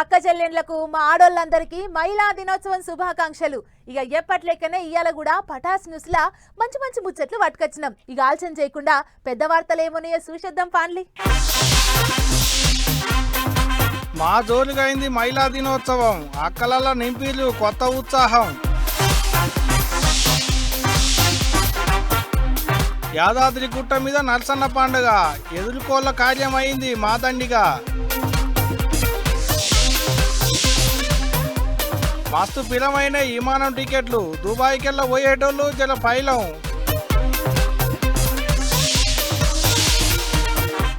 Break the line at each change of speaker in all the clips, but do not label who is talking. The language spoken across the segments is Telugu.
అక్క చెల్లెండ్లకు మా ఆడోళ్ళందరికీ మహిళా దినోత్సవం శుభాకాంక్షలు. ఇక ఎప్పట్లెక్కనే ఇయాల కూడా పటాస్ న్యూస్ లా మంచి మంచి ముచ్చట్లు పట్టుకొచ్చినాం. ఇక ఆలస్యం చేయకుండా పెద్ద వార్తలు ఏమోనో చూసేద్దాం పాన్లి.
మా జోలిగైంది మహిళా దినోత్సవం, అక్కలల్ల నింపిలు కొత్త ఉత్సాహం. యాదాద్రి గుట్ట మీద నరసన్న పండుగ, ఎదుర్కోళ్ల కార్యమైంది మాదండిగా. మస్తు పిలమైన విమానం టికెట్లు, దుబాయ్కెళ్ళ పోయేటోళ్ళు జల పైలం.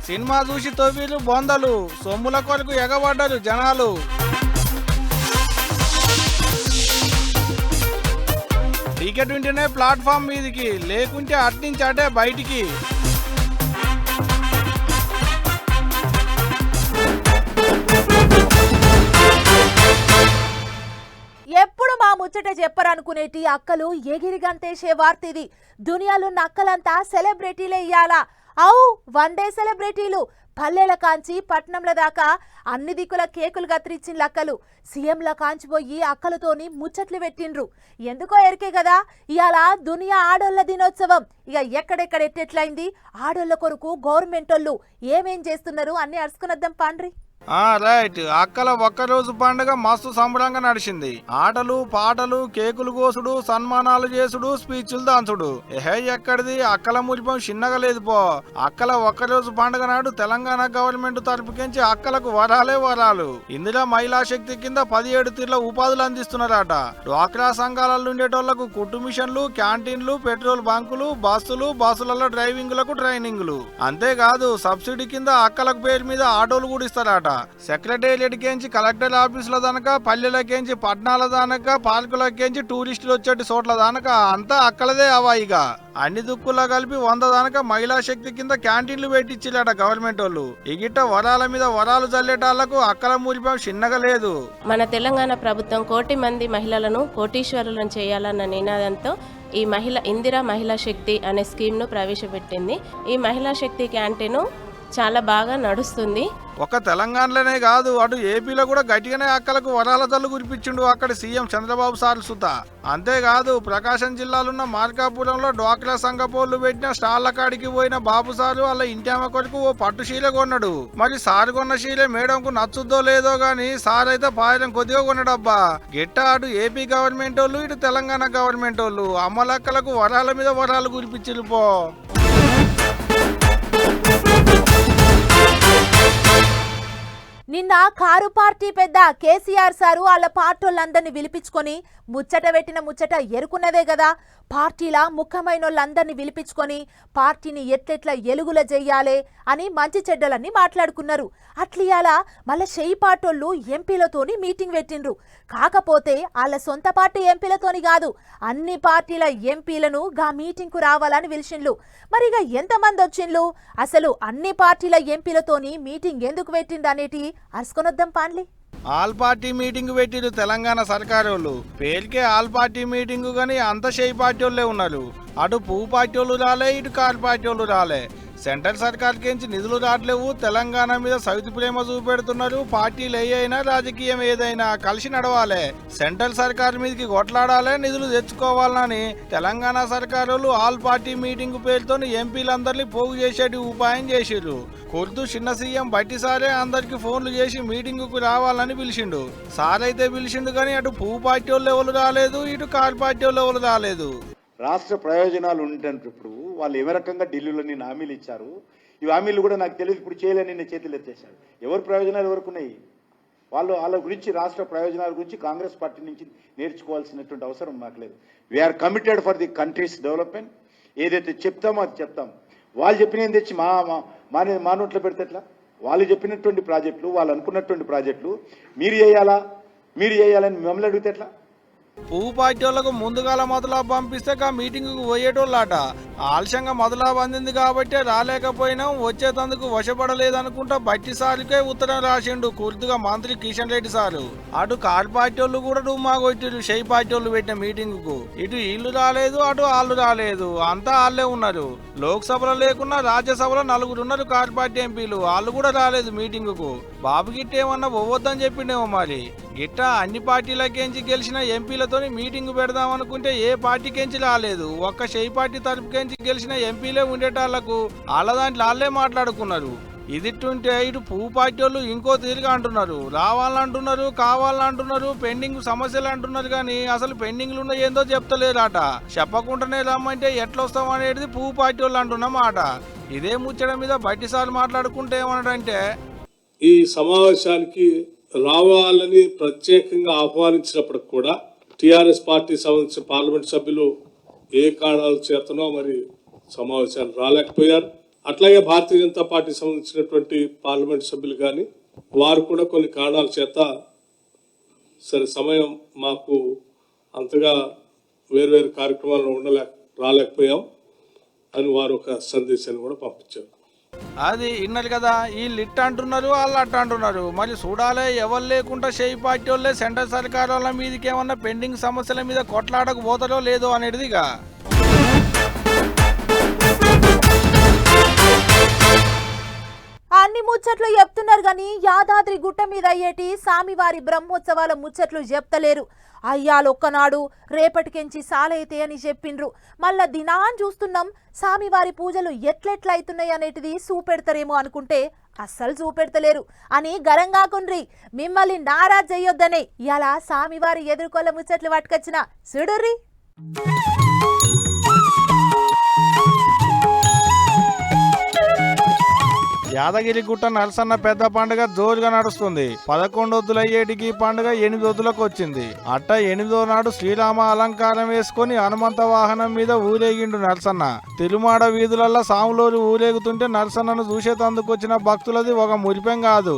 సినిమా చూసి తొవ్విలు బొందలు, సొమ్ముల కొరకు ఎగబడ్డరు జనాలు. టికెట్ ఉంటేనే ప్లాట్ఫామ్ మీదికి, లేకుంటే అట్నుంచి అటే బయటికి.
ఎప్పుడు మా ముచ్చట చెప్పరనుకునేటి అక్కలు ఎగిరిగంతేసే వార్త ఇది. దునియాలో అక్కలంతా సెలబ్రిటీలే ఇయ్యాలా. వన్ డే సెలబ్రిటీలు. పల్లెల కాంచి పట్నంల దాకా అన్ని దిక్కుల కేకులు కత్తిరించిన అక్కలు సీఎంల కాంచిపోయి అక్కలతోని ముచ్చట్లు పెట్టిండ్రు. ఎందుకో ఎరికే కదా ఇవాళ దునియా ఆడోళ్ల దినోత్సవం. ఇక ఎక్కడెక్కడ ఎట్టెట్లయింది, ఆడోళ్ల కొరకు గవర్నమెంట్ వాళ్ళు ఏమేం చేస్తున్నారు అన్ని అరుచుకునద్దాం పాండ్రి.
రైట్. అక్కల ఒక్కరోజు పండుగ మస్తు సంబరంగా నడిచింది. ఆటలు పాటలు, కేకులు కోసుడు, సన్మానాలు చేసుడు, స్పీచ్లు దాంచుడు. ఎక్కడిది అక్కల మురిపం చిన్నగా లేదు పో. అక్కల ఒక్కరోజు పండుగ నాడు తెలంగాణ గవర్నమెంట్ తరపుకించి అక్కలకు వరాలే వరాలు. ఇందిరా మహిళా శక్తి కింద 17 తీర్ల ఉపాధులు అందిస్తున్నారట. డ్వాక్రా సంఘాలలో ఉండేటోళ్లకు కుట్టు మిషన్లు, క్యాంటీన్లు, పెట్రోల్ బంకులు, బస్సులలో డ్రైవింగ్లకు ట్రైనింగ్లు. అంతేకాదు సబ్సిడీ కింద అక్కలకు పేరు మీద ఆటోలు కూడా ఇస్తారట. సెక్రటేరియట్ కేంచి కలెక్టర్ ఆఫీసుల దానక, పల్లెలకేంచి పట్టణాల దానక, పార్కులకేంచి టూరిస్టులు వచ్చేటి చోట్ల దానక అంతా అక్కలదే అవాయిగా. అన్ని దుక్కులా కలిపి 100 దానక మహిళా శక్తి కింద క్యాంటీన్లు పెట్టించిల్లట గవర్నమెంట్ వాళ్ళు. ఇగిట్ట వరాల మీద వరాలు చల్లేటాళ్లకు అక్కల మూలిపం చిన్నగా లేదు.
మన తెలంగాణ ప్రభుత్వం 1 కోటి మంది మహిళలను కోటీశ్వరులను చేయాలన్న నినాదంతో ఈ ఇందిరా మహిళా శక్తి అనే స్కీమ్ను ప్రవేశపెట్టింది. ఈ మహిళా శక్తి క్యాంటీన్ చాలా బాగా నడుస్తుంది.
ఒక తెలంగాణలోనే కాదు, అటు ఏపీలో కూడా గట్టిగానే అక్కలకు వరాల జల్లు కురిపించిండు అక్కడి సీఎం చంద్రబాబు సార్ సుత. అంతేకాదు ప్రకాశం జిల్లాలోన్న మార్కాపురంలో డ్వాక్రా సంఘపోళ్లు పెట్టిన స్టాళ్ల కాడికి పోయిన బాబు సారు వాళ్ళ ఇంటామ కొరకు ఓ పట్టు శీల కొన్నాడు. మరి సారు కొన్న శీలే మేడంకు నచ్చుద్దో లేదో గాని సార్ అయితే పాయడం కొద్దిగా కొన్నాడబ్బా. గిట్ట అటు ఏపీ గవర్నమెంట్ వాళ్ళు, ఇటు తెలంగాణ గవర్నమెంట్ వాళ్ళు అమ్మలక్కలకు వరాల మీద వరాలు కురిపించిరు పో.
నిన్న కారు పార్టీ పెద్ద కేసీఆర్ సారు వాళ్ళ పార్టీలందరినీ పిలిపించుకొని ముచ్చట పెట్టిన ముచ్చట ఎరుకున్నదే కదా. పార్టీల ముఖ్యమైన వాళ్ళందరినీ పిలిపించుకొని పార్టీని ఎట్లెట్లా ఎలుగుల చెయ్యాలే అని మంచి చెడ్డలన్నీ మాట్లాడుకున్నారు. అట్లియాల మళ్ళీ షెయి పార్టీలు ఎంపీలతోని మీటింగ్ పెట్టిండ్రు. కాకపోతే వాళ్ళ సొంత పార్టీ ఎంపీలతోని కాదు, అన్ని పార్టీల ఎంపీలను గా మీటింగ్కు రావాలని పిలిచిండ్లు. మరి ఇక ఎంతమంది వచ్చిండ్లు, అసలు అన్ని పార్టీల ఎంపీలతోని మీటింగ్ ఎందుకు పెట్టిండ్రు అనేటి అరుచుకొనొద్దాం పాన్లి.
ఆల్ పార్టీ మీటింగ్ పెట్టిరు తెలంగాణ సర్కారు వాళ్ళు. పేరుకే ఆల్ పార్టీ మీటింగ్ గాని అంత షెయి పార్టీ వాళ్ళే ఉన్నారు. అటు పువ్వు పార్టీ వాళ్ళు రాలే, ఇటు కారు పార్టీ వాళ్ళు రాలే. సెంట్రల్ సర్కార్కించి నిధులు రావట్లేవు, తెలంగాణ మీద సవితి ప్రేమ చూపెడుతున్నారు. పార్టీలు అయినా రాజకీయం ఏదైనా కలిసి నడవాలి, సెంట్రల్ సర్కార్ మీదకి కొట్లాడాలి, నిధులు తెచ్చుకోవాలని తెలంగాణ సర్కారు ఆల్ పార్టీ మీటింగ్ పేరుతో ఎంపీలందరినీ పోగు చేసేటి ఉపాయం చేసిర్రు. కొద్దు చిన్న సీఎం బట్టి సారే అందరికి ఫోన్లు చేసి మీటింగుకు రావాలని పిలిచిండు. సార్ అయితే పిలిచిండు కానీ అటు పువ్వు పార్టీ వాళ్ళు ఎవరు రాలేదు, ఇటు కారు పార్టీ వాళ్ళు ఎవరు రాలేదు.
రాష్ట్ర ప్రయోజనాలు ఉండేటప్పుడు వాళ్ళు ఏ రకంగా ఢిల్లీలో నేను హామీలు ఇచ్చారు. ఈ హామీలు కూడా నాకు తెలియదు, ఇప్పుడు చేయలేని నిన్న చేతులు ఎత్తేశారు. ఎవరి ప్రయోజనాలు ఎవరికి ఉన్నాయి? వాళ్ళ గురించి, రాష్ట్ర ప్రయోజనాల గురించి కాంగ్రెస్ పార్టీ నుంచి నేర్చుకోవాల్సినటువంటి అవసరం మాకు లేదు. We are committed for the country's development. ఏదైతే చెప్తామో అది చెప్తాం. వాళ్ళు చెప్పినది తెచ్చి మా నోట్లో పెడితే ఎట్లా? వాళ్ళు చెప్పినటువంటి ప్రాజెక్టులు, వాళ్ళు అనుకున్నటువంటి ప్రాజెక్టులు మీరు చేయాలని మమ్మల్ని అడిగితే ఎట్లా?
పువ్వు పార్టీ వాళ్ళకు ముందుగాల మొదలాబ్ పంపిస్తే ఆ మీటింగ్కు పోయేటోళ్ళట. ఆలస్యంగా మొదలాబ్ అందింది కాబట్టి రాలేకపోయినా వచ్చేటందుకు వశపడలేదనుకుంటా బట్టి సార్కే ఉత్తరం రాసిండు కుర్దుగా మంత్రి కిషన్ రెడ్డి సారు. అటు కార్ పార్టీ వాళ్ళు కూడా డుమ్మా కొట్టిరు షై పార్టీ వాళ్ళు పెట్టిన మీటింగ్ కు. ఇటు వీళ్ళు రాలేదు, అటు వాళ్ళు రాలేదు, అంతా వాళ్ళే ఉన్నారు. లోక్సభలో లేకున్నా రాజ్యసభలో 4 ఉన్నారు కార్ పార్టీ ఎంపీలు, వాళ్ళు కూడా రాలేదు మీటింగ్ కు. బాబు గిట్ట ఏమన్నా పోవద్దని చెప్పిండేమో మరి. గిట్ట అన్ని పార్టీలకేంచి గెలిచిన ఎంపీలతో మీటింగ్ పెడదాం అనుకుంటే ఏ పార్టీకేంచి రాలేదు. ఒక్క షై పార్టీ తరపుకేంచి గెలిచిన ఎంపీలే ఉండేటాళ్లకు వాళ్ళ దాంట్లో వాళ్ళే మాట్లాడుకున్నారు. ఇదిట్టుంటే ఇటు పువ్వు పార్టీ వాళ్ళు ఇంకో తీరుగా అంటున్నారు. రావాలంటున్నారు, కావాలంటున్నారు, పెండింగ్ సమస్యలు అంటున్నారు, కానీ అసలు పెండింగ్లు ఉన్న ఏందో చెప్తలేరట. చెప్పకుండానే రమ్మంటే ఎట్లొస్తాం అనేది పువ్వు పార్టీ వాళ్ళు అంటున్న మాట. ఇదే ముచ్చట మీద బట్టి సార్ మాట్లాడుకుంటే ఏమన్నాడంటే,
ఈ సమావేశానికి రావాలని ప్రత్యేకంగా ఆహ్వానించినప్పటికి కూడా టీఆర్ఎస్ పార్టీ సంబంధించిన పార్లమెంట్ సభ్యులు ఏ కారణాల చేతనో మరి సమావేశాలు రాలేకపోయారు. అట్లాగే భారతీయ జనతా పార్టీ సంబంధించినటువంటి పార్లమెంట్ సభ్యులు కానీ వారు కూడా కొన్ని కారణాల చేత సరే సమయం మాకు అంతగా వేర్వేరు కార్యక్రమాల్లో రాలేకపోయాం అని వారు ఒక సందేశాన్ని కూడా పంపించారు.
అది ఇన్నది కదా, వీళ్ళు ఇట్ట అంటున్నారు, వాళ్ళు అట్ట అంటున్నారు. మరి చూడాలే ఎవరు లేకుండా షై పార్టీ వాళ్ళే సెంట్రల్ సర్కార్ మీదకి ఏమన్నా పెండింగ్ సమస్యల మీద కొట్లాడకు పోతారో లేదో అనేదిగా.
అన్ని ముచ్చట్లు చెప్తున్నారు గాని యాదాద్రి గుట్ట మీద అయ్యేటి స్వామివారి బ్రహ్మోత్సవాల ముచ్చట్లు చెప్తలేరు. అయ్యాలొక్కనాడు రేపటికెంచి సాలైతే అని చెప్పిండ్రు. మళ్ళా దినాన్ చూస్తున్నాం స్వామివారి పూజలు ఎట్లెట్లయితున్నాయి అనేటిది చూపెడతారేమో అనుకుంటే అస్సలు చూపెడతలేరు అని గరంగాకుండ్రి. మిమ్మల్ని నారాజ్ చెయ్యొద్దనే ఇలా స్వామివారి ఎదుర్కొల్ల ముచ్చట్లు పట్టుకొచ్చిన చూడుర్రి.
యాదగిరి గుట్ట నరసన్న పెద్ద పండుగ జోరుగా నడుస్తుంది. 11 వద్దులయ్యేటికి పండుగ 8 వద్దులకు వచ్చింది. అట్ట 8వ నాడు శ్రీరామ అలంకారం వేసుకుని హనుమంత వాహనం మీద ఊరేగిండు నరసన్న. తిరుమాడ వీధులల్లో సాములోరు ఊరేగుతుంటే నరసన్నను చూసేతందుకు వచ్చిన భక్తులది ఒక మురిపెం కాదు.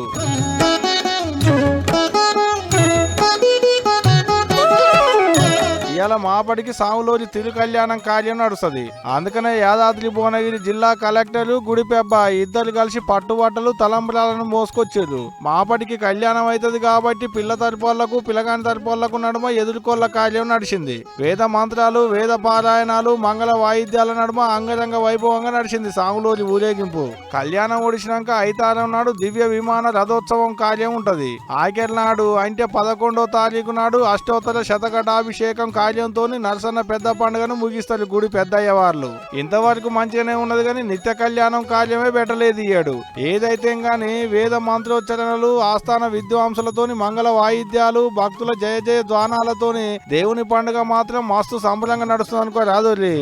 ఇవాళ మాపడికి సాములోరి తిరు కళ్యాణం కార్యం నడుస్తుంది. అందుకనే యాదాద్రి భువనగిరి జిల్లా కలెక్టర్ గుడిపెబ్బ ఇద్దరు కలిసి పట్టుబట్టలు తలంబ్రాలను మోసుకొచ్చారు. మాపడికి కళ్యాణం అవుతుంది కాబట్టి పిల్ల తరపులకు పిల్లగాని తరపులకు నడుమ ఎదుర్కోళ్ల కార్యం నడిచింది. వేద మంత్రాలు, వేద పారాయణాలు, మంగళ వాయిద్యాల నడుమ అంగరంగ వైభవంగా నడిచింది సాములోరి ఊరేగింపు. కళ్యాణం ఒడిచినాక ఐతారం నాడు దివ్య విమాన రథోత్సవం కార్యం ఉంటది. ఆఖరి నాడు అంటే 11వ తారీఖు నాడు అష్టోత్తర శతకటాభిషేకం కార్యంతో నరసన్న పెద్ద పండుగను ముగిస్తారు గుడి పెద్దయ్య వాళ్ళు. ఇంతవరకు మంచిగానే ఉన్నది కానీ నిత్య కళ్యాణం కార్యమే పెట్టలేదు ఇయ్యాడు. ఏదైతే గాని వేద మంత్రోచ్చరణలు, ఆస్థాన విద్వాంసులతోని మంగళ వాయిద్యాలు, భక్తుల జయ జయ ధ్వానాలతోని దేవుని పండుగ మాత్రం మస్తు సంబరంగా నడుస్తుంది అనుకో రాదోరి.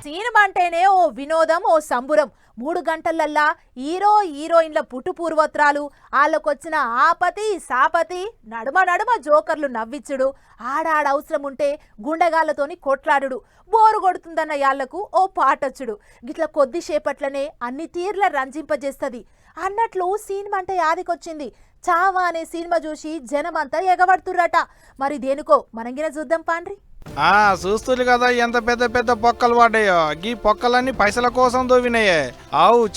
సినిమా అంటేనే ఓ వినోదం, ఓ సంబురం. 3 గంటలల్లా హీరో హీరోయిన్ల పుట్టు పూర్వత్రాలు, వాళ్ళకొచ్చిన ఆపతి సాపతి, నడుమ జోకర్లు నవ్విచ్చుడు, ఆడాడ అవసరం ఉంటే గుండెగాళ్లతోని కొట్లాడుడు, బోరు కొడుతుందన్న యాళ్లకు ఓ పాటొచ్చుడు. గిట్ల కొద్దిసేపట్లనే అన్ని తీర్ల రంజింపజేస్తుంది అన్నట్లు సినిమా అంటే యాదికొచ్చింది. చావా అనే సినిమా చూసి జనమంతా ఎగబడుతుర్రట. మరి దేనికో మనంగిన చూద్దాం పాండ్రి.
చూస్తున్నారు కదా ఎంత పెద్ద పెద్ద పొక్కలు పడ్డాయో. గీ పొక్కలన్నీ పైసల కోసం దోవినాయే.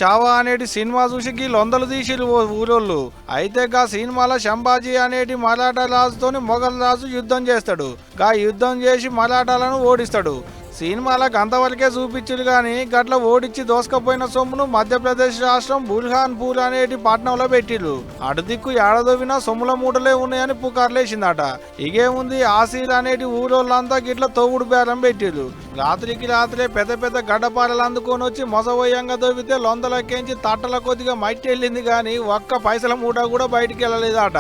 చావా అనేటి సినిమా చూసి గీ లొందలు తీసిరు ఊరోళ్ళు. అయితే గా సినిమాలో శంభాజీ అనేటి మరాఠా రాజుతోని మొఘల్ రాజు యుద్ధం చేస్తాడు. గా యుద్ధం చేసి మరాఠాలను ఓడిస్తాడు. సినిమాలకు అంతవరకే చూపించారు కానీ గట్ల ఓడిచ్చి దోసుకపోయిన సొమ్మును మధ్యప్రదేశ్ రాష్ట్రం బుర్హాన్పూర్ అనేటి పట్టణంలో పెట్టిరు. అటు దిక్కు ఏడదోవినా సొమ్ముల మూటలే ఉన్నాయని పుకార్లేసిందట. ఇగేముంది, ఆసీర్ అనేటి ఊరోళ్ళంతా గిట్ల తోవుడు బేరం పెట్టిరు. రాత్రికి రాత్రే పెద్ద పెద్ద గడ్డపారలు అందుకొని వచ్చి మొసవోయంగా దొవితే లొందలకేంచి తట్టల కొద్దిగా మట్టి వెళ్ళింది కానీ ఒక్క పైసల మూట కూడా బయటికి వెళ్ళలేదట.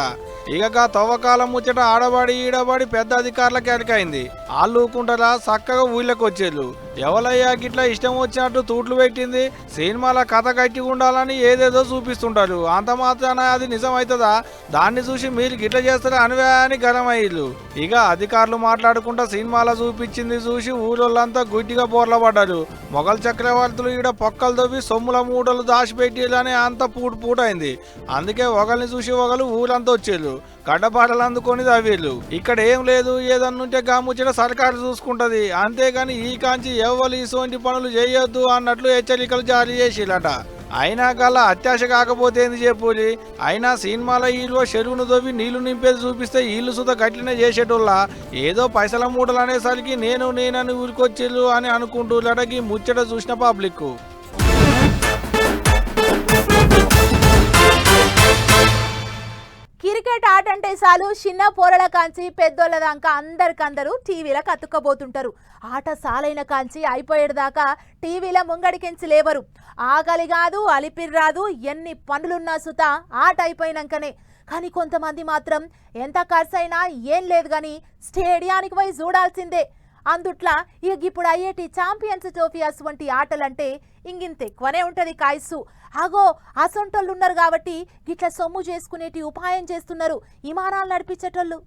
ఇక తవ్వకాలం ముచ్చట ఆడబడి ఈడబడి పెద్ద అధికారులకు ఎరకైంది. వాళ్ళు ఊకుంటారా, చక్కగా ఊళ్ళకి వచ్చేళ్ళు. ఎవలయ్యా గిట్లా ఇష్టం వచ్చినట్టు తూట్లు పెట్టింది, సినిమాల కథ కట్టి ఉండాలని ఏదేదో చూపిస్తుంటారు, అంత మాత్రాన అది నిజం అవుతుందా? దాన్ని చూసి మీరు గిట్ల చేస్తారా అనివే అని గరమయ్యిల్లు. ఇక అధికారులు మాట్లాడుకుంటా సినిమాలో చూపించింది చూసి ఊరోళ్ళంతా గుడ్డిగా బోర్ల పడ్డారు. మొఘల్ చక్రవర్తులు ఈడ పొక్కలు తవ్వి సొమ్ముల మూటలు దాచిపెట్టిలని అంత పూటైంది. అందుకే ఒకరిని చూసి ఒకరు ఊరంతా వచ్చేళ్ళు, గడ్డపాటలు అందుకొని తవ్వేళ్ళు. ఇక్కడ ఏం లేదు, ఏదన్నుంటే గాముచ్చిన సర్కారు చూసుకుంటది, అంతేగాని ఈ కాంచి ఎవ్వరు ఇటువంటి పనులు చేయొద్దు అన్నట్లు హెచ్చరికలు జారీ చేసిలట. అయినా గల అత్యాశ కాకపోతే ఏంది చెప్పులి? అయినా సినిమాల హీరో చెరువును తవ్వి నీళ్లు నింపేది చూపిస్తే ఇల్లు సుత గట్లనే చేసేటోళ్ళ, ఏదో పైసల మూటలు అనేసరికి నేనని ఊరికొచ్చిళ్ళు అని అనుకుంటూ ముచ్చట చూసిన పబ్లిక్.
క్రికెట్ ఆట అంటే చాలు చిన్న పోరల కాంచి పెద్దోళ్ళ దాకా అందరికందరూ టీవీలకు అతుక్కబోతుంటారు. ఆట సాలైన కాంచి అయిపోయేదాకా టీవీల ముంగడికెంచి లేవరు. ఆకలి కాదు, అలిపిరి రాదు, ఎన్ని పనులున్నా సుత ఆట అయిపోయినాకనే. కానీ కొంతమంది మాత్రం ఎంత ఖర్చైనా ఏం లేదు కానీ స్టేడియానికి పోయి చూడాల్సిందే. అందుట్లా ఇక ఇప్పుడు అయ్యేటి ఛాంపియన్స్ ట్రోఫీ అటువంటి ఆటలంటే ఇంగింత ఎక్కువనే ఉంటది కాయస్సు. అగో అసొంటోళ్ళు ఉన్నారు కాబట్టి గిట్ల సొమ్ము చేసుకునేటి ఉపాయం చేస్తున్నారు విమానాలు నడిపించేటోళ్ళు.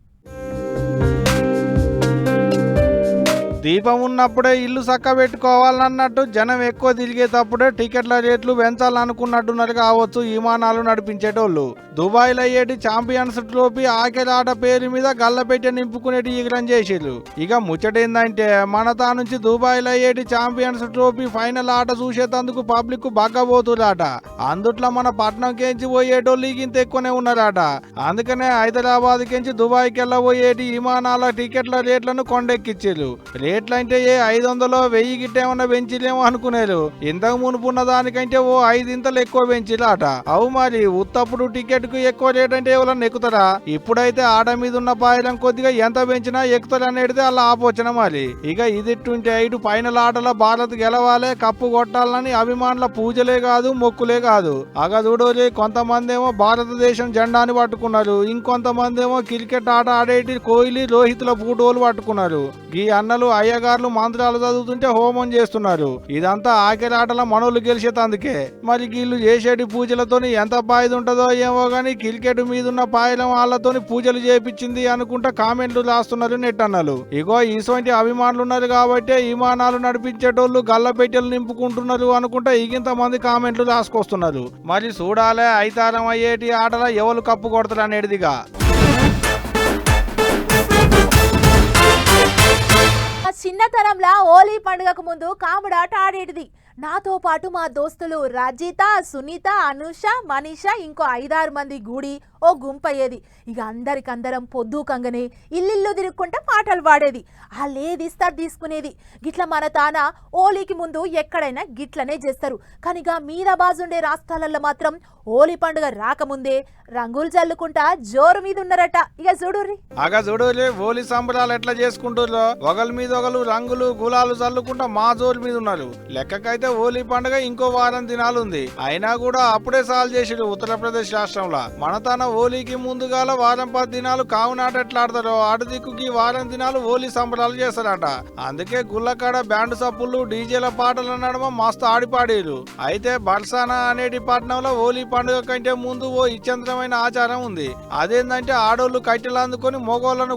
దీపం ఉన్నప్పుడే ఇల్లు చక్క పెట్టుకోవాలన్నట్టు జనం ఎక్కువ తిరిగేటప్పుడే టికెట్ల రేట్లు పెంచాలనుకున్నట్టున్నారు కావచ్చు విమానాలు నడిపించేటోళ్ళు. దుబాయ్లో అయ్యేటి ఛాంపియన్స్ ట్రోఫీ ఆఖరి ఆట పేరు మీద గల్లపెట్టె నింపుకునేటి ఈగరం చేసిర్రు. ఇక ముచ్చటేందంటే మన తా నుంచి దుబాయ్లో అయ్యేటి ఛాంపియన్స్ ట్రోఫీ ఫైనల్ ఆట చూసేటందుకు పబ్లిక్ బగ్గబోతురాట. అందుట్లో మన పట్నం కెంచి పోయేటోళ్ళు ఇంత ఎక్కువనే ఉన్నారట. అందుకనే హైదరాబాద్ కెంచి దుబాయ్కి వెళ్ళబోయేటి విమానాల టికెట్ల రేట్లను కొండెక్కిచ్చిర్రు. రేట్లంటే 500 1000 గిట్టేమన్నా పెంచిలేమో అనుకునేరు. ఇంతకు మునుపున్న దానికంటే 5 ఇంతలు ఎక్కువ పెంచిలాట. అవు మరి ఉత్తప్పుడు టికెట్ కు ఎక్కువ రేట్ అంటే ఎవరన్నా ఎక్కుతారా? ఇప్పుడైతే ఆట మీద ఉన్న పాయలం కొద్దిగా ఎంత పెంచినా ఎక్కుతారనేది అలా ఆపోచన మరి. ఇక ఇదిట్టుంటే ఇటు ఫైనల్ ఆటలో భారత్ గెలవాలే, కప్పు కొట్టాలని అభిమానుల పూజలే కాదు మొక్కులే కాదు. అగ చూడోలే, కొంతమంది ఏమో భారతదేశం జెండాని పట్టుకున్నారు, ఇంకొంతమంది ఏమో క్రికెట్ ఆట ఆడేటి కోహ్లీ రోహిత్ల ఫోటోలు పట్టుకున్నారు. ఈ అన్నలు అయ్యగారులు మంత్రాలు చదువుతుంటే హోమం చేస్తున్నారు. ఇదంతా ఆఖరి ఆటల మనోళ్ళు గెలిచేతందుకే. మరి వీళ్ళు చేసేటి పూజలతోని ఎంత పాయిది ఉంటుందో ఏమో గానీ క్రికెట్ మీదున్న పాయలం వాళ్ళతోని పూజలు చేపించింది అనుకుంటా కామెంట్లు రాస్తున్నారు నెట్టన్నలు. ఇగో ఇటువంటి అభిమానులు ఉన్నారు కాబట్టి విమానాలు నడిపించేటోళ్ళు గల్లపెట్టెలు నింపుకుంటున్నారు అనుకుంటా ఇగింత మంది కామెంట్లు రాసుకొస్తున్నారు. మరి చూడాలే ఐతారం అయ్యేటి ఆటల ఎవరు కప్పు కొడతారు అనేటిదిగా.
చిన్నతనంలో హోలీ పండుగకు ముందు కాముడాట ఆడేటిది. నాతో పాటు మా దోస్తులు రజిత, సునీత, అనుష, మనీష, ఇంకో 5-6 మంది గూడి ఓ గుంపయ్యేది. ఇక అందరికందరం పొద్దుకంగానే ఇల్లు తిరుక్కుంటా పాటలు పాడేది. లేదిస్తారు తీసుకునేది. గిట్ల మన తాన హోలీకి ముందు ఎక్కడైనా గిట్లనే చేస్తారు. కానీ ఇక మీద బాజుండే రాష్ట్రాలలో మాత్రం హోలీ పండుగ రాకముందే రంగులు చల్లుకుంటా జోరు మీద ఉన్నారట. ఇక చూడుర్రి
హోలీ సంబరాలు ఎట్లా చేసుకుంటారో ఒకరి మీద ఒకరు రంగులు గులాలు చల్లుకుంటా మా జోరు మీద ఉన్నారు. లెక్కకైతే హోలీ పండుగ ఇంకో వారం దినాలు ఉంది. అయినా కూడా అప్పుడే సాల్వ్ చేసిరు ఉత్తరప్రదేశ్ రాష్ట్రంలో. మన తన హోలీకి ముందుగాల వారం 10 దినాలు కావునాట ఎట్లా ఆడతారో అటు దిక్కుకి వారం దినాలు హోలీ సంబరాలు చేస్తారట. అందుకే గుళ్ళకాడ బ్యాండ్ సప్పులు డీజేల పాటల నడుమ మస్తు ఆడిపాడేరు. అయితే బర్సానా అనేటి పట్టణంలో హోలీ పండుగ కంటే ముందు ఓ ఇచ్చంద్రమైన ఆచారం ఉంది. అదేంటంటే ఆడోళ్ళు కట్టెలు అందుకొని మొగోళ్లను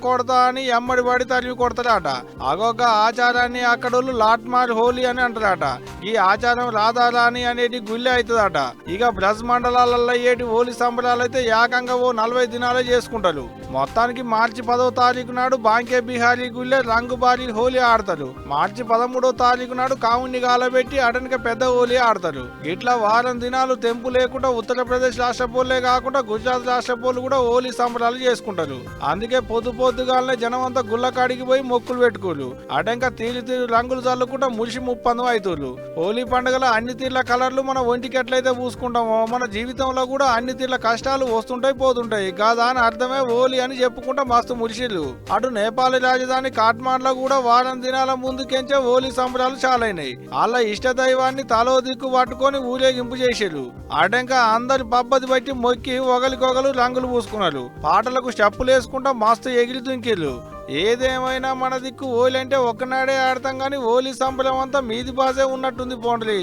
కొడతా అని ఎమ్మడి పడి తరిమి కొడతారట. అగొక ఆచారాన్ని అక్కడోళ్ళు లాట్మార్ హోలీ అని అంటారట. ఈ ఆచారం రాధారాణి అనేటి గుళ్ళే అవుతుందట. ఇక బ్రజ్ మండలాలలో ఏటి హోలీ సంబరాలు అయితే ఏకంగా ఓ 40 దినాలే చేసుకుంటారు. మొత్తానికి మార్చి 10వ తారీఖు నాడు బాంకే బిహారీ గుళ్ళే రంగుబారి హోలీ ఆడతారు. మార్చి 13వ తారీఖు నాడు కావుని గాలబెట్టి అటనిక పెద్ద హోలీ ఆడతారు. ఇట్లా వారం దినాలు తెంపు లేకుండా ఉత్తరప్రదేశ్ రాష్ట్ర పోలే కాకుండా గుజరాత్ రాష్ట్ర పోలు కూడా హోలీ సంబరాలు చేసుకుంటారు. అందుకే పొద్దుగాలనే జనం అంతా గుళ్ళకాడికి పోయి మొక్కులు పెట్టుకోరు. అటంక తీరు రంగులు చల్లుకుంటా మురిసి ముప్పందం అవుతారు. హోలీ పండుగలో అన్ని తీర్ల కలర్లు మన ఒంటికి ఎట్లయితే పూసుకుంటామో మన జీవితంలో కూడా అన్ని తీర్ల కష్టాలు వస్తుంటాయి పోతుంటాయి కాదా అని అర్థమే హోలీ అని చెప్పుకుంటా మస్తు మురిసిళ్ళు. అటు నేపాల్ రాజధాని కాఠ్మాండ్లో కూడా వారం దినాల ముందుకెంచే హోలీ సంబరాలు చాలైనాయి. వాళ్ళ ఇష్ట దైవాన్ని తలో దిక్కు పట్టుకొని ఊరేగింపు చేసేరు. అటంక అందరి పబ్బతి బట్టి మొక్కి ఒకరికొకరు రంగులు పూసుకున్నారు. పాటలకు స్టెప్పులు వేసుకుంటా మస్తు ఎగిరి దుంకిర్రు. ఏదేమైనా మన దిక్కు ఓలి అంటే ఒక్కనాడే ఆడతాం గాని ఓలి సంబలం అంతా మీది బాజే ఉన్నట్టుంది పోండ్రి.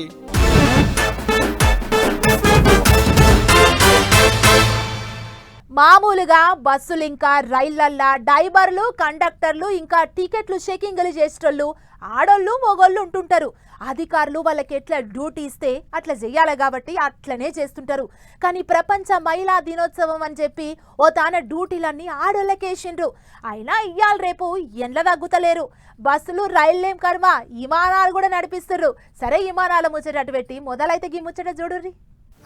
మామూలుగా బస్సులు ఇంకా రైళ్లల్లా డ్రైవర్లు కండక్టర్లు ఇంకా టికెట్లు చెకింగ్లు చేసేటోళ్ళు ఆడోళ్ళు మొగోళ్ళు ఉంటుంటారు. అధికారులు వాళ్ళకి ఎట్లా డ్యూటీ ఇస్తే అట్లా చెయ్యాలి కాబట్టి అట్లనే చేస్తుంటారు. కానీ ప్రపంచ మహిళా దినోత్సవం అని చెప్పి ఓ తాన డ్యూటీలన్నీ ఆడోళ్ళకేసిండ్రు. అయినా ఇయ్యాల రేపు ఎండ్ల తగ్గుతలేరు. బస్సులు రైళ్ళేం కర్మ, విమానాలు కూడా నడిపిస్తుర్రు. సరే విమానాల ముచ్చట అటు పెట్టి మొదలైతే ఈ ముచ్చట చూడుర్రి.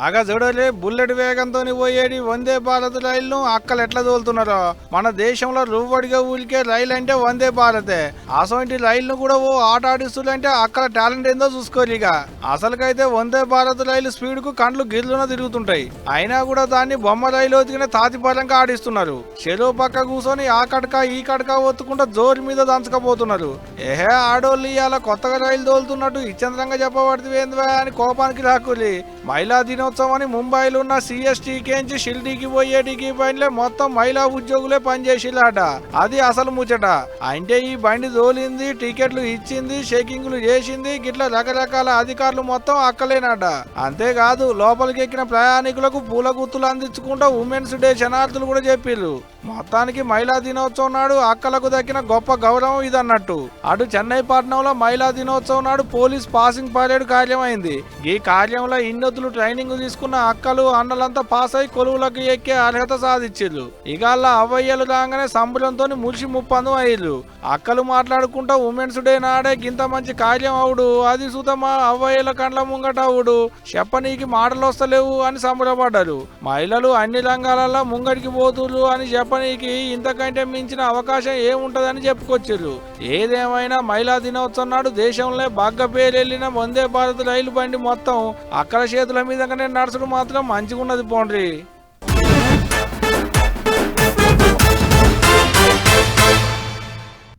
అగా చూడలే బుల్లెట్ వేగంతో పోయేది వందే భారత్ రైలును అక్కలు ఎట్లా తోలుతున్నారో. మన దేశంలో రువ్వడిగా ఊలికే రైలు అంటే వందే భారతే. అసోంటి రైలును కూడా ఓ ఆట ఆడిస్తుంటే అక్కల టాలెంట్ ఏందో చూసుకోరు. ఇక అసలుకైతే వందే భారత్ రైలు స్పీడ్ కు కండ్లు గిర్లున తిరుగుతుంటాయి. అయినా కూడా దాన్ని బొమ్మ రైలు ఒతికిన తాతిపరంగా ఆడిస్తున్నారు. చెరువు పక్క కూర్చొని ఆ కడక ఈ కడక ఒత్తుకుంటా జోరు మీద దంచకపోతున్నారు. ఏహే ఆడోళ్ళు ఇవాళ కొత్తగా రైలు తోలుతున్నట్టు ఇచ్చంద్రంగా చెప్పబడుతుంది అని కోపానికి రాకులి. మహిళా దినోత్సవం అని ముంబైలో ఉన్న సిఎస్టీకేంచి షిల్డీకి పోయేటికి బండిలే మొత్తం మహిళా ఉద్యోగులే పనిచేసిలాట. అది అసలు ముచ్చట. అంటే ఈ బండి తోలింది, టికెట్లు ఇచ్చింది, చెకింగ్లు చేసింది, గిట్ల రకరకాల అధికారులు మొత్తం అక్కలేనట. అంతేకాదు లోపలికి ఎక్కిన ప్రయాణికులకు పూల గుర్తులు అందించుకుంటూ ఉమెన్స్ డే శనార్థులు కూడా చెప్పిర్రు. మొత్తానికి మహిళా దినోత్సవం నాడు అక్కలకు దక్కిన గొప్ప గౌరవం ఇదన్నట్టు. అటు చెన్నై పట్టణంలో మహిళా దినోత్సవం నాడు పోలీస్ పాసింగ్ పరేడ్ కార్యం అయింది. ఈ కార్యంలో ఇన్నొద్దులు ట్రైనింగ్ తీసుకున్న అక్కలు అన్నలంతా పాస్ అయి కొలువులకు ఎక్కే అర్హత సాధించారు. ఇక అవ్వయ్యలు రాగానే సంబరంతో మురిసి ముప్పందం అయ్యారు. అక్కలు మాట్లాడుకుంటా ఉమెన్స్ డే నాడే గింత మంచి కార్యం అవుడు, అది సుతమా అవ్వయ్యల కండ్ల ముంగట అవుడు, చెప్పనీకి మాటలు వస్తలేవు అని సంబరపడ్డారు. మహిళలు అన్ని రంగాలలో ముంగడికి పోతురు అని చెప్పనీకి ఇంతకంటే మించిన అవకాశం ఏముంటదని చెప్పుకొచ్చారు. ఏదేమైనా మహిళా దినోత్సవం నాడు దేశంలో బాగా పేరెళ్లిన వందే భారత్ రైలు బండి మొత్తం అక్కల చేతుల మీదనే నడుచుడు మాత్రం మంచిగున్నది పోండ్రి.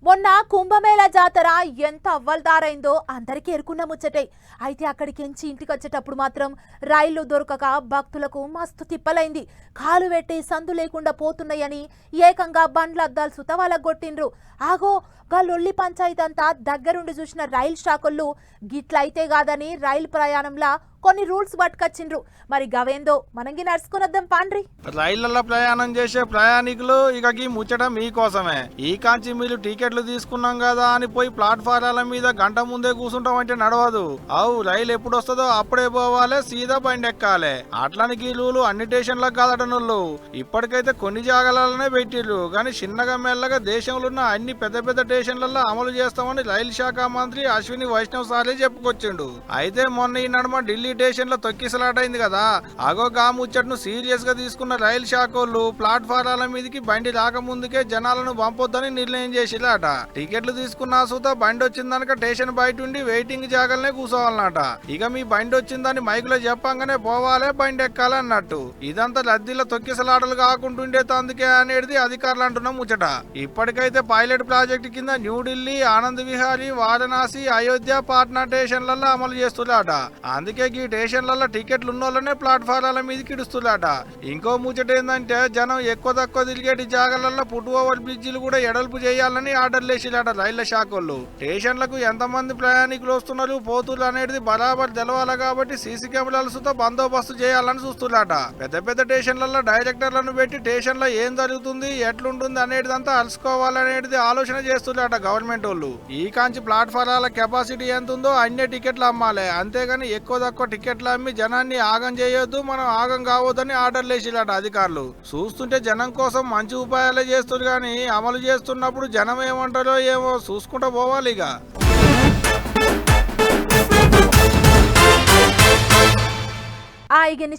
మొన్న కుంభమేళా జాతర ఎంత అవ్వల్దారైందో అందరికీ ఎరుకున్న ముచ్చటే. అయితే అక్కడికించి ఇంటికి వచ్చేటప్పుడు మాత్రం రైళ్లు దొరకక భక్తులకు మస్తు తిప్పలైంది. కాలు పెట్టి సందు లేకుండా పోతున్నాయని ఏకంగా బండ్ల అద్దాలు సుత వాళ్ళకు కొట్టిండ్రు. ఆగో గల్లొల్లి పంచాయతీ అంతా దగ్గరుండి చూసిన రైలు శాఖలు గిట్లయితే కాదని రైలు ప్రయాణంలా కొన్ని రూల్స్ పట్టుకొచ్చిండ్రు. మరి గవేందో మనంగి నడుచుకునొద్దాం పాండ్రి.
రైళ్లలో ప్రయాణం చేసే ప్రయాణికులు ఇక ఈ ముచ్చట మీకోసమే. ఈ కాంచి మీరు టికెట్లు తీసుకున్నాం కదా అని పోయి ప్లాట్ఫారాల మీద గంట ముందే కూర్చుంటాం అంటే నడవదు. అవు రైలు ఎప్పుడు వస్తుందో అప్పుడే పోవాలి, సీదా బండి ఎక్కాలి. అట్లానికి రూలు అన్ని స్టేషన్లకు కాదటనుళ్ళు. ఇప్పటికైతే కొన్ని జాగాలలోనే పెట్టిర్రు, కానీ చిన్నగా మెల్లగా దేశంలో ఉన్న అన్ని పెద్ద పెద్ద స్టేషన్లలో అమలు చేస్తామని రైలు శాఖ మంత్రి అశ్విని వైష్ణవ్ సారే చెప్పుకొచ్చిండు. అయితే మొన్న ఈ నడుమ ఢిల్లీ స్టేషన్ లో తొక్కిసలాటైంది కదా, అగో గా ముచ్చట్ను సీరియస్ గా తీసుకున్న రైలు శాఖలు ప్లాట్ఫారాల మీదకి బండి రాకముందుకే జనాలను పంపొద్దని నిర్ణయం చేసిలాట. టికెట్లు తీసుకున్న సూత బండి వచ్చిందనక స్టేషన్ బయట ఉండి వెయిటింగ్ జాగాలనే కూర్చోవాలన్నట. ఇక మీ బండి వచ్చిందని మైకులో చెప్పంగానే పోవాలే, బండి ఎక్కాలన్నట్టు. ఇదంతా రద్దీలో తొక్కిసలాటలు కాకుంటుండే అందుకే అనేది అధికారులు అంటున్న ముచ్చట. ఇప్పటికైతే పైలట్ ప్రాజెక్టు కింద న్యూఢిల్లీ, ఆనంద్ విహారీ, వారణాసి, అయోధ్య, పాట్నా స్టేషన్లలో అమలు చేస్తులాట. అందుకే ఈ స్టేషన్లలో టికెట్లు ఉన్నోళ్ళనే ప్లాట్ఫారాల మీదకి ఇడుస్తులాట. ఇంకో ముచ్చట ఏంటంటే జనం ఎక్కువ తక్కువ తిరిగేటి జాగాలలో ఫుట్ ఓవర్ బ్రిడ్జిలు కూడా ఎడల్పు చేయాలని ఆర్డర్లు వేసిలాట రైళ్ల శాఖలు. స్టేషన్లకు ఎంతమంది ప్రయాణికులు వస్తున్నారు పోతున్నారు అనేది బరాబర్ తెలవాలి కాబట్టి సీసీ కెమెరాలతో బందోబస్తు చేయాలని చూస్తులాట. పెద్ద పెద్ద స్టేషన్లలో డైరెక్టర్లను పెట్టి స్టేషన్ లో ఏం జరుగుతుంది, ఎట్లుంటుంది అనేటిదంతా అలుసుకోవాలనేది ఆలోచన చేస్తులాట గవర్నమెంట్ వాళ్ళు. ఈ కాంచి ప్లాట్ఫారాల కెపాసిటీ ఎంత ఉందో అన్ని టికెట్లు అమ్మాలి, అంతేగాని ఎక్కువ తక్కువ టికెట్లు అమ్మి జనాన్ని ఆగం చేయొద్దు, మనం ఆగం కావద్దని ఆర్డర్లు వేసిలాట అధికారులు. చూస్తుంటే జనం కోసం మంచి ఉపాయాలే చేస్తారు, కానీ అమలు చేస్తున్నప్పుడు జనం ఏమంటారో ఏమో చూసుకుంటూ పోవాలి.
ఇక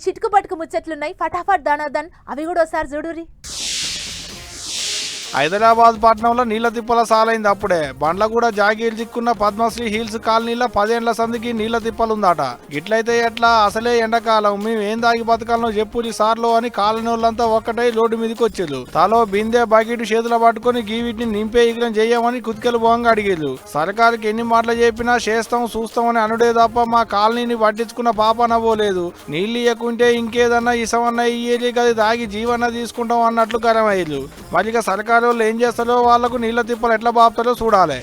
చిటుకు పట్టుకు ముచ్చట్లున్నాయి, ఫటాఫట్ దానాదన్ అవి కూడా ఒకసారి చూడురి.
హైదరాబాద్ పట్టణంలో నీళ్ల తిప్పల సాలైంది. అప్పుడే బండ్ల కూడా జాగీలు చిక్కున్న పద్మశ్రీ హిల్స్ కాలనీలో 10 ఏళ్ల సందికి నీళ్ల తిప్పలుందట. ఇట్లయితే ఎట్లా, అసలే ఎండాకాలం, మేము ఏం దాగి బతకాలనో చెప్పురి సార్లు అని కాలనీ వాళ్ళంతా ఒక్కటై రోడ్డు మీదకి వచ్చారు. తలో బిందె బకెట్ చేతులు పట్టుకుని గీవిటిని నింపే ఇగ్రం చెయ్యమని కుతికెలు బోంగా అడిగారు. సర్కారుకి ఎన్ని మాటలు చెప్పినా చేస్తాం చూస్తామని అనుడే తప్ప మా కాలనీని పట్టించుకున్న పాపన పోలేదు. నీళ్లు ఇయ్యకుంటే ఇంకేదన్నా ఇసమన్నా ఇయ్యేది, గది దాగి జీవన తీసుకుంటాం అన్నట్లు గరమయ్యారు. మరి ఇక సర్కారు సర్కారోళ్ళు ఏం చేస్తారో వాళ్లకు నీళ్ల తిప్పలు ఎట్లా బాపుతారో చూడాలి.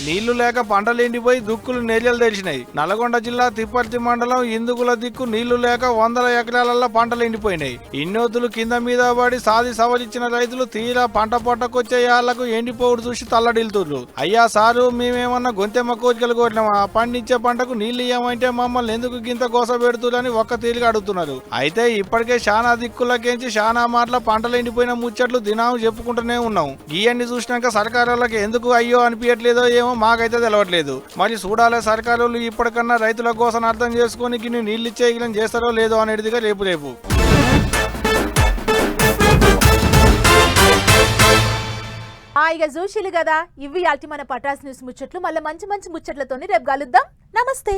నీళ్లు లేక పంటలు ఎండిపోయి దుక్కులు నేజలు తెలిసినాయి. నల్గొండ జిల్లా తిప్పర్తి మండలం ఇందుకుల దిక్కు నీళ్లు లేక 100 ఎకరాలలో పంటలు ఎండిపోయినాయి. ఇన్నోతులు కింద మీద పడి సాది సవరించిన రైతులు తీరా పంట పొట్టకొచ్చే యాళ్లకు ఎండిపోవుడు చూసి తల్లడిల్తుర్రు. అయ్యా సారు, మేమేమన్నా గొంతెమ్మ కోరికలు కోరినామా? పండించే పంటకు నీళ్లు ఇయ్యమంటే మమ్మల్ని ఎందుకు గింత గోస పెడుతురని ఒక్క తీరుగా అడుగుతున్నారు. అయితే ఇప్పటికే శానా దిక్కులకేంచి శానా మాటల పంటలు ఎండిపోయిన ముచ్చట్లు దినాము చెప్పుకుంటూనే ఉన్నాం. ఇవన్నీ చూసినాక సర్కారులకు ఎందుకు అయ్యో అనిపించట్లేదో ఏమో మాకైతే తెలవట్లేదు. మరి చూడాలి సర్కారు ఇప్పటికన్నా రైతుల కోసం అర్థం చేసుకుని నీళ్ళు ఇచ్చేయగలం చేస్తారో లేదో అనేదిగా రేపు.
ఇక చూసిలు కదా, ఇవి అల్టి మన పటాస్ న్యూస్ ముచ్చట్లు. మళ్ళీ మంచి మంచి ముచ్చట్లతోని రేపు కలుద్దాం. నమస్తే.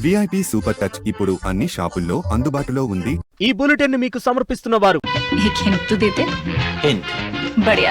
విఐపి సూపర్ టచ్ ఇప్పుడు అన్ని షాపుల్లో అందుబాటులో ఉంది.
ఈ బులెటిన్ మీకు సమర్పిస్తున్న వారు
बढ़िया